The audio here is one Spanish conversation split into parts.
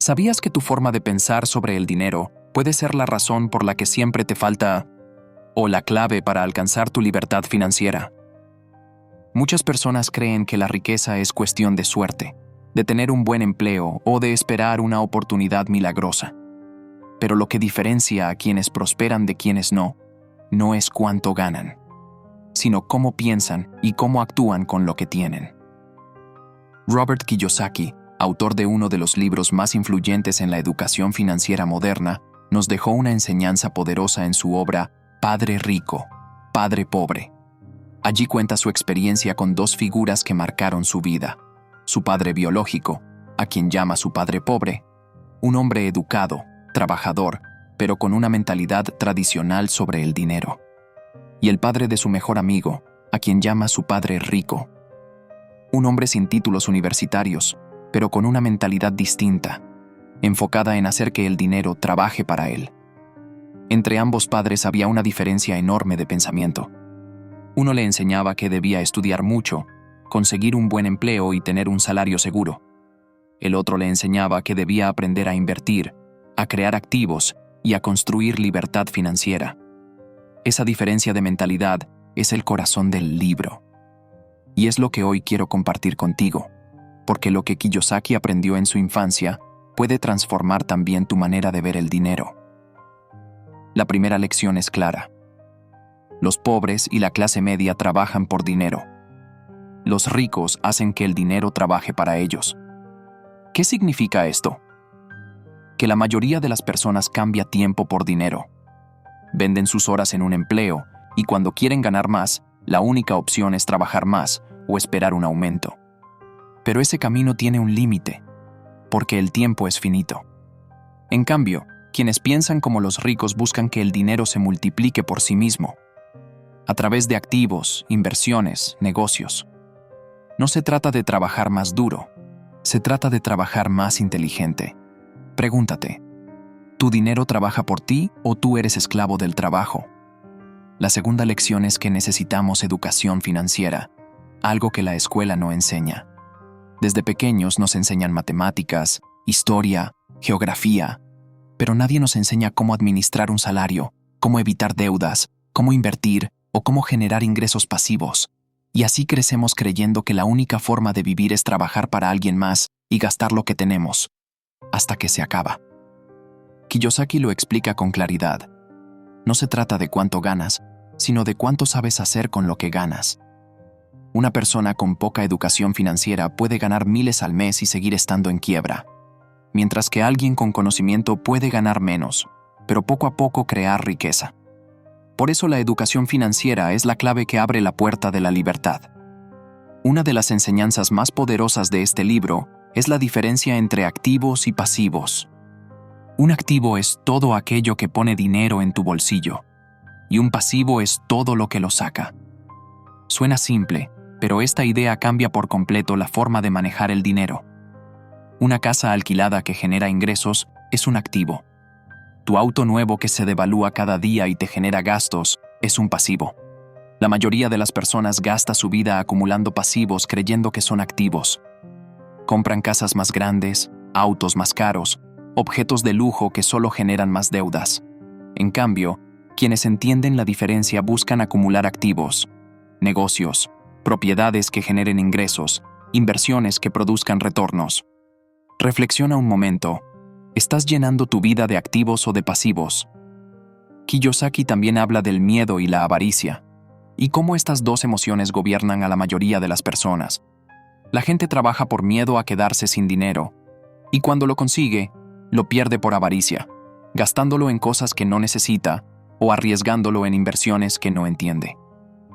¿Sabías que tu forma de pensar sobre el dinero puede ser la razón por la que siempre te falta o la clave para alcanzar tu libertad financiera? Muchas personas creen que la riqueza es cuestión de suerte, de tener un buen empleo o de esperar una oportunidad milagrosa. Pero lo que diferencia a quienes prosperan de quienes no es cuánto ganan, sino cómo piensan y cómo actúan con lo que tienen. Robert Kiyosaki, autor de uno de los libros más influyentes en la educación financiera moderna, nos dejó una enseñanza poderosa en su obra Padre Rico, Padre Pobre. Allí cuenta su experiencia con dos figuras que marcaron su vida: su padre biológico, a quien llama su padre pobre, un hombre educado, trabajador, pero con una mentalidad tradicional sobre el dinero, y el padre de su mejor amigo, a quien llama su padre rico, un hombre sin títulos universitarios, pero con una mentalidad distinta, enfocada en hacer que el dinero trabaje para él. Entre ambos padres había una diferencia enorme de pensamiento. Uno le enseñaba que debía estudiar mucho, conseguir un buen empleo y tener un salario seguro. El otro le enseñaba que debía aprender a invertir, a crear activos y a construir libertad financiera. Esa diferencia de mentalidad es el corazón del libro. Y es lo que hoy quiero compartir contigo, porque lo que Kiyosaki aprendió en su infancia puede transformar también tu manera de ver el dinero. La primera lección es clara. Los pobres y la clase media trabajan por dinero. Los ricos hacen que el dinero trabaje para ellos. ¿Qué significa esto? Que la mayoría de las personas cambia tiempo por dinero. Venden sus horas en un empleo y cuando quieren ganar más, la única opción es trabajar más o esperar un aumento. Pero ese camino tiene un límite, porque el tiempo es finito. En cambio, quienes piensan como los ricos buscan que el dinero se multiplique por sí mismo, a través de activos, inversiones, negocios. No se trata de trabajar más duro, se trata de trabajar más inteligente. Pregúntate, ¿tu dinero trabaja por ti o tú eres esclavo del trabajo? La segunda lección es que necesitamos educación financiera, algo que la escuela no enseña. Desde pequeños nos enseñan matemáticas, historia, geografía, pero nadie nos enseña cómo administrar un salario, cómo evitar deudas, cómo invertir o cómo generar ingresos pasivos. Y así crecemos creyendo que la única forma de vivir es trabajar para alguien más y gastar lo que tenemos, hasta que se acaba. Kiyosaki lo explica con claridad. No se trata de cuánto ganas, sino de cuánto sabes hacer con lo que ganas. Una persona con poca educación financiera puede ganar miles al mes y seguir estando en quiebra, mientras que alguien con conocimiento puede ganar menos, pero poco a poco crear riqueza. Por eso la educación financiera es la clave que abre la puerta de la libertad. Una de las enseñanzas más poderosas de este libro es la diferencia entre activos y pasivos. Un activo es todo aquello que pone dinero en tu bolsillo, y un pasivo es todo lo que lo saca. Suena simple, pero esta idea cambia por completo la forma de manejar el dinero. Una casa alquilada que genera ingresos es un activo. Tu auto nuevo que se devalúa cada día y te genera gastos es un pasivo. La mayoría de las personas gasta su vida acumulando pasivos creyendo que son activos. Compran casas más grandes, autos más caros, objetos de lujo que solo generan más deudas. En cambio, quienes entienden la diferencia buscan acumular activos, negocios, propiedades que generen ingresos, inversiones que produzcan retornos. Reflexiona un momento. ¿Estás llenando tu vida de activos o de pasivos? Kiyosaki también habla del miedo y la avaricia, y cómo estas dos emociones gobiernan a la mayoría de las personas. La gente trabaja por miedo a quedarse sin dinero, y cuando lo consigue, lo pierde por avaricia, gastándolo en cosas que no necesita o arriesgándolo en inversiones que no entiende.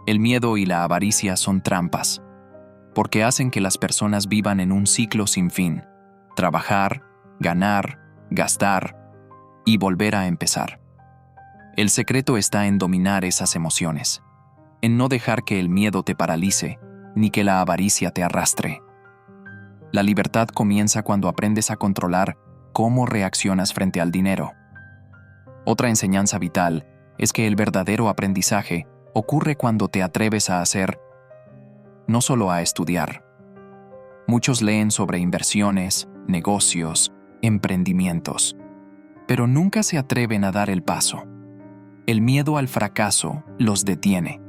El miedo y la avaricia son trampas, porque hacen que las personas vivan en un ciclo sin fin: trabajar, ganar, gastar y volver a empezar. El secreto está en dominar esas emociones, en no dejar que el miedo te paralice, ni que la avaricia te arrastre. La libertad comienza cuando aprendes a controlar cómo reaccionas frente al dinero. Otra enseñanza vital es que el verdadero aprendizaje ocurre cuando te atreves a hacer, no solo a estudiar. Muchos leen sobre inversiones, negocios, emprendimientos, pero nunca se atreven a dar el paso. El miedo al fracaso los detiene.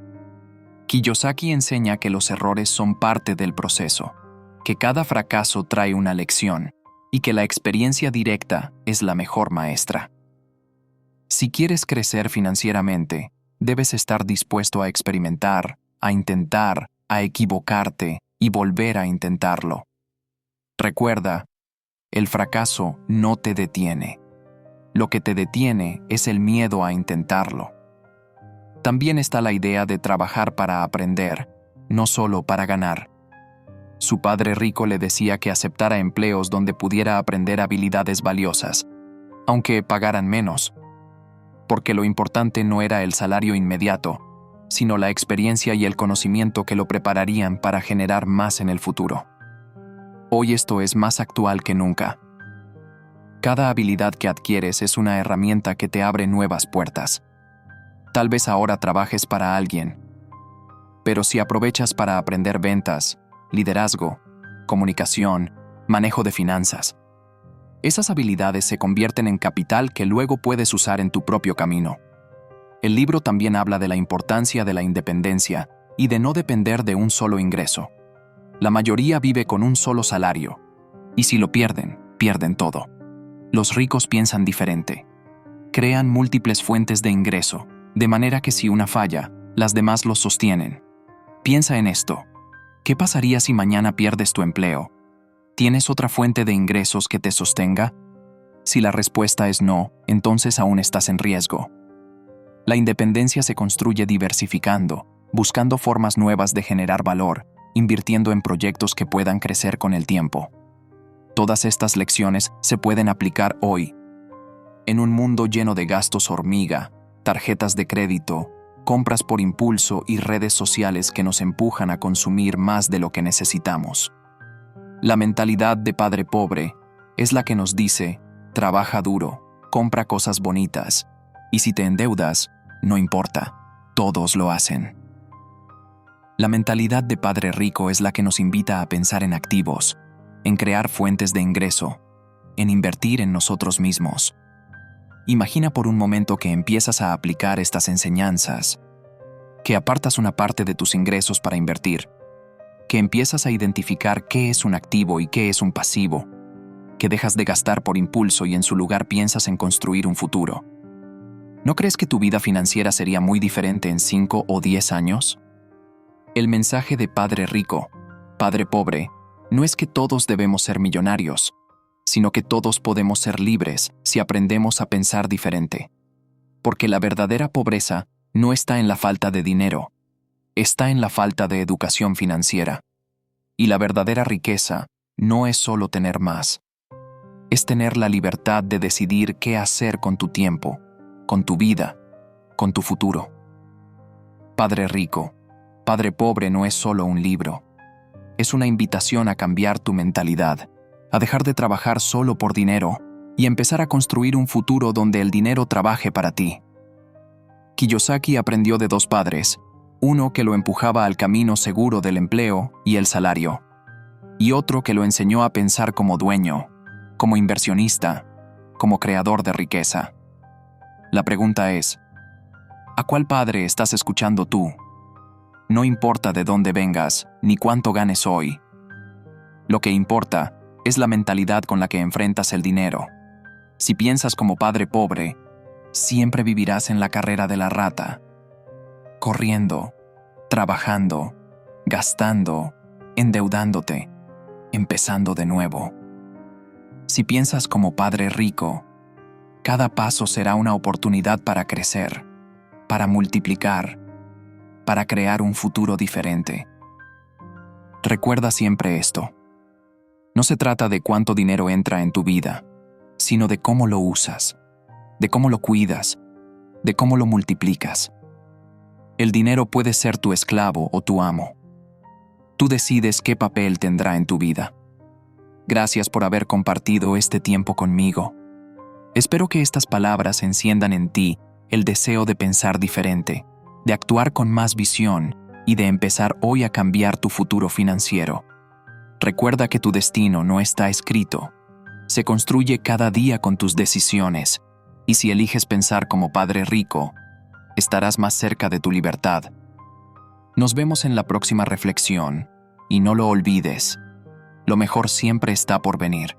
Kiyosaki enseña que los errores son parte del proceso, que cada fracaso trae una lección y que la experiencia directa es la mejor maestra. Si quieres crecer financieramente, debes estar dispuesto a experimentar, a intentar, a equivocarte y volver a intentarlo. Recuerda, el fracaso no te detiene. Lo que te detiene es el miedo a intentarlo. También está la idea de trabajar para aprender, no solo para ganar. Su padre rico le decía que aceptara empleos donde pudiera aprender habilidades valiosas, aunque pagaran menos, porque lo importante no era el salario inmediato, sino la experiencia y el conocimiento que lo prepararían para generar más en el futuro. Hoy esto es más actual que nunca. Cada habilidad que adquieres es una herramienta que te abre nuevas puertas. Tal vez ahora trabajes para alguien, pero si aprovechas para aprender ventas, liderazgo, comunicación, manejo de finanzas, esas habilidades se convierten en capital que luego puedes usar en tu propio camino. El libro también habla de la importancia de la independencia y de no depender de un solo ingreso. La mayoría vive con un solo salario, y si lo pierden, pierden todo. Los ricos piensan diferente. Crean múltiples fuentes de ingreso, de manera que si una falla, las demás los sostienen. Piensa en esto. ¿Qué pasaría si mañana pierdes tu empleo? ¿Tienes otra fuente de ingresos que te sostenga? Si la respuesta es no, entonces aún estás en riesgo. La independencia se construye diversificando, buscando formas nuevas de generar valor, invirtiendo en proyectos que puedan crecer con el tiempo. Todas estas lecciones se pueden aplicar hoy. En un mundo lleno de gastos hormiga, tarjetas de crédito, compras por impulso y redes sociales que nos empujan a consumir más de lo que necesitamos. La mentalidad de padre pobre es la que nos dice, trabaja duro, compra cosas bonitas, y si te endeudas, no importa, todos lo hacen. La mentalidad de padre rico es la que nos invita a pensar en activos, en crear fuentes de ingreso, en invertir en nosotros mismos. Imagina por un momento que empiezas a aplicar estas enseñanzas, que apartas una parte de tus ingresos para invertir, que empiezas a identificar qué es un activo y qué es un pasivo, que dejas de gastar por impulso y en su lugar piensas en construir un futuro. ¿No crees que tu vida financiera sería muy diferente en 5 o 10 años? El mensaje de padre rico, padre pobre, no es que todos debemos ser millonarios, sino que todos podemos ser libres si aprendemos a pensar diferente. Porque la verdadera pobreza no está en la falta de dinero, está en la falta de educación financiera. Y la verdadera riqueza no es solo tener más, es tener la libertad de decidir qué hacer con tu tiempo, con tu vida, con tu futuro. Padre rico, padre pobre no es solo un libro, es una invitación a cambiar tu mentalidad, a dejar de trabajar solo por dinero y empezar a construir un futuro donde el dinero trabaje para ti. Kiyosaki aprendió de dos padres, uno que lo empujaba al camino seguro del empleo y el salario, y otro que lo enseñó a pensar como dueño, como inversionista, como creador de riqueza. La pregunta es, ¿a cuál padre estás escuchando tú? No importa de dónde vengas, ni cuánto ganes hoy. Lo que importa es la mentalidad con la que enfrentas el dinero. Si piensas como padre pobre, siempre vivirás en la carrera de la rata, corriendo, trabajando, gastando, endeudándote, empezando de nuevo. Si piensas como padre rico, cada paso será una oportunidad para crecer, para multiplicar, para crear un futuro diferente. Recuerda siempre esto. No se trata de cuánto dinero entra en tu vida, sino de cómo lo usas, de cómo lo cuidas, de cómo lo multiplicas. El dinero puede ser tu esclavo o tu amo. Tú decides qué papel tendrá en tu vida. Gracias por haber compartido este tiempo conmigo. Espero que estas palabras enciendan en ti el deseo de pensar diferente, de actuar con más visión y de empezar hoy a cambiar tu futuro financiero. Recuerda que tu destino no está escrito, Se construye cada día con tus decisiones, y si eliges pensar como padre rico, estarás más cerca de tu libertad. Nos vemos en la próxima reflexión, y no lo olvides, lo mejor siempre está por venir.